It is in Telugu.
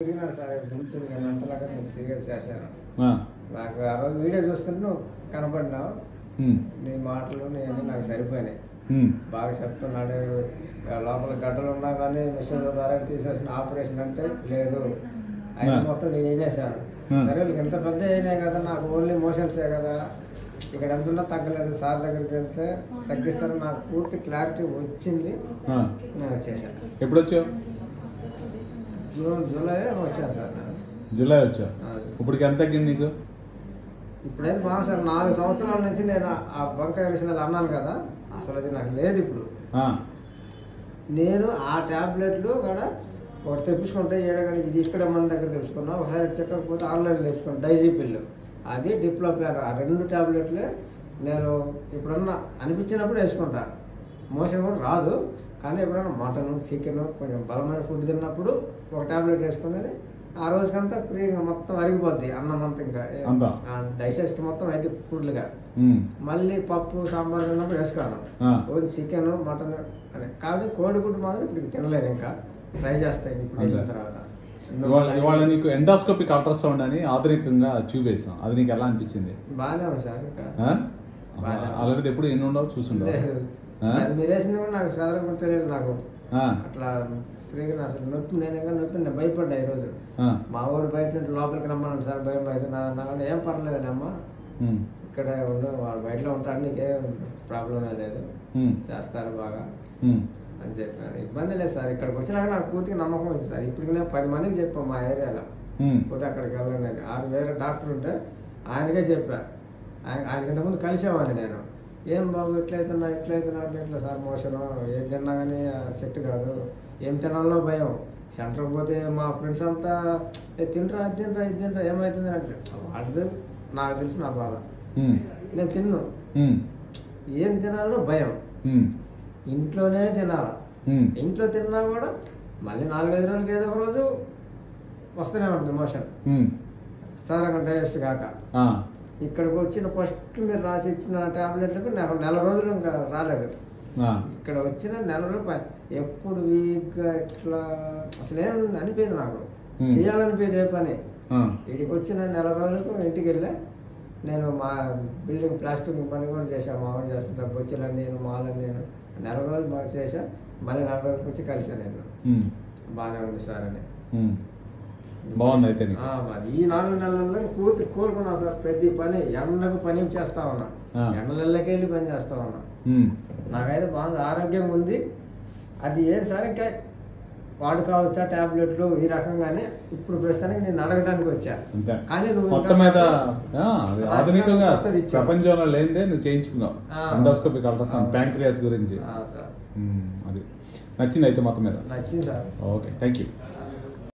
తిరిగినాడు సార్ గుర్తుంది కానీ అంతలాగా నేను సీరియస్ చేశాను. నాకు ఆ రోజు వీడియో చూస్తుంటే నువ్వు కనపడినావు. నీ మాటలు నేను నాకు సరిపోయినాయి. బాగా చెప్తున్నాడు. లోపల గడ్డలు ఉన్నా కానీ మిషన్ ద్వారా తీసేసిన ఆపరేషన్ అంటే లేదు. అయినా మొత్తం నేను ఏం చేశాను. సరే ఇంత పెద్ద అయినాయి కదా, నాకు ఓన్లీ మోషన్సే కదా, ఇక్కడ ఎంత ఉన్నా తగ్గలేదు. సార్ దగ్గరికి వెళ్తే తగ్గిస్తాను. నాకు పూర్తి క్లారిటీ వచ్చింది. నేను వచ్చేసాను. ఎప్పుడు వచ్చావు? జూలై వచ్చాను సార్. జూలై వచ్చా. ఇప్పటికి ఎంత తగ్గింది నీకు? ఇప్పుడైతే బాగా సార్ 4 సంవత్సరాల నుంచి నేను ఆ వంకాయ విషయాలు అన్నాను కదా, అసలు అది నాకు లేదు. ఇప్పుడు నేను ఆ ట్యాబ్లెట్లు కూడా ఒకటి తెప్పించుకుంటే ఏడగంట ఇది ఇక్కడ మన దగ్గర తెప్పించుకున్నా. ఒకసారి చెక్కకపోతే ఆన్లైన్ తెప్పించుకున్నాను. డైజీ పిల్లు అది డిప్లోప్యార్. ఆ 2 ట్యాబ్లెట్లే నేను ఎప్పుడన్నా అనిపించినప్పుడు వేసుకుంటా. మోషన్ కూడా రాదు, కానీ ఎప్పుడైనా మటన్ చికెన్ కొంచెం బలమైన ఫుడ్ తిన్నప్పుడు ఒక ట్యాబ్లెట్ వేసుకునేది ఆ రోజుకంతా ఫ్రీగా మొత్తం అరిగిపోద్ది. అన్నం అంతా ఇంకా డైజెస్ట్ మొత్తం అయితే ఫుడ్లుగా. మళ్ళీ పప్పు సాంబార్ తిన్నప్పుడు వేసుకోను. ఓన్లీ చికెన్ మటన్ అని కాదు. కోడిగుడ్డు మాత్రం ఇప్పుడు తినలేదు. ఇంకా ట్రై చేస్తాయి ఇప్పుడు వెళ్ళిన తర్వాత. ఇవాళ నీకు ఎండాస్కోపిక్ అల్ట్రాసౌండ్ అని ఆధునికంగా చూపేసాం. అది నీకు ఎలా అనిపించింది? బాగానే ఉంది సార్. ఆల్రెడీ ఎప్పుడు ఎన్ని ఉండవు చూసుండవు. అది మీరు వేసిన కూడా నాకు సాధారణ తెలియదు. నాకు అట్లా ఫ్రీగా అసలు నొప్పి నేను ఇంకా నొప్పి నేను భయపడ్డా. ఈరోజు మా ఊరు బయట నుంచి లోపలికి రమ్మన్నాను సార్. భయం అవుతుంది. ఏం పర్లేదు అమ్మా, ఇక్కడ ఉండు, వాడు బయటలో ఉంటాడు, నీకేం ప్రాబ్లం లేదు, చేస్తారు బాగా అని చెప్పాను. ఇబ్బంది లేదు సార్. ఇక్కడికి వచ్చినాక నాకు పూర్తిగా నమ్మకం వచ్చింది సార్. ఇప్పుడు నేను 10 మందికి చెప్పాను మా ఏరియాలో. పోతే అక్కడికి వెళ్ళండి. వేరే డాక్టర్ ఉంటే ఆయనకే చెప్పా. ఆయనకి ఇంతకుముందు కలిసేవాడిని నేను. ఏం బాబు ఎట్లయితున్నా అంటే ఇట్లా సార్ మోషను ఏం తిన్నా కానీ సెట్ కాదు, ఏం తినాలో భయం. సెంటర్కి పోతే మా ఫ్రెండ్స్ అంతా తినరా అది తినరా ఇది తినరా ఏమవుతుంది అంటే వాడు నాకు తెలుసు నా బాధ. నేను తిన్ను, ఏం తినాలో భయం. ఇంట్లోనే తినాలా. ఇంట్లో తిన్నా కూడా మళ్ళీ 4-5 రోజులకి ఏదో ఒక రోజు వస్తూనే ఉంటుంది మోషన్, సాధారణ డైజెస్ట్ కాక. ఇక్కడికి వచ్చిన ఫస్ట్ మీరు రాసి ఇచ్చిన టాబ్లెట్లకు నాకు 4 రోజులు ఇంకా రాలేదు. ఇక్కడ వచ్చిన 4 రోజులు ఎప్పుడు వీక్గా ఇట్లా అసలు ఏం అనిపించదు. నాకు చేయాలనిపించదు ఏ పని. వీటికి వచ్చిన 4 రోజులకు ఇంటికి వెళ్ళా. నేను మా బిల్డింగ్ ప్లాస్టిక్ పని కూడా చేశాను. మా వాడు చేస్తాను. బొచ్చులని నేను మాలని నేను 4 రోజులు బాగా చేశా. మళ్ళీ 4 రోజులకి వచ్చి కలిసాను. నేను బాగానే ఉంది సార్ అని. బాగుంది. అయితే ఈ 4 నెలల్లో పూర్తి కోరుకున్నా సార్. ప్రతి పని ఎండకు పని చేస్తా ఉన్నా, ఎండలకి వెళ్ళి పని చేస్తా ఉన్నా. నాకైతే బాగుంది, ఆరోగ్యంగా ఉంది. అది ఏం సార్ ఇంకా వాడుకోవచ్చా టాబ్లెట్లు ఈ రకంగానే ఇప్పుడు ప్రస్తుతానికి నేను అడగడానికి వచ్చా. కానీ ఆధునికంగా ప్రపంచంలో లేనిదే నువ్వు చేయించుకున్నావు ఎండాస్కోపిక్ అల్ట్రాసౌండ్ ప్యాంక్రియాస్ గురించి. సార్ అది నచ్చింది అయితే మొత్తం మీద? నచ్చింది సార్. Okay, thank you.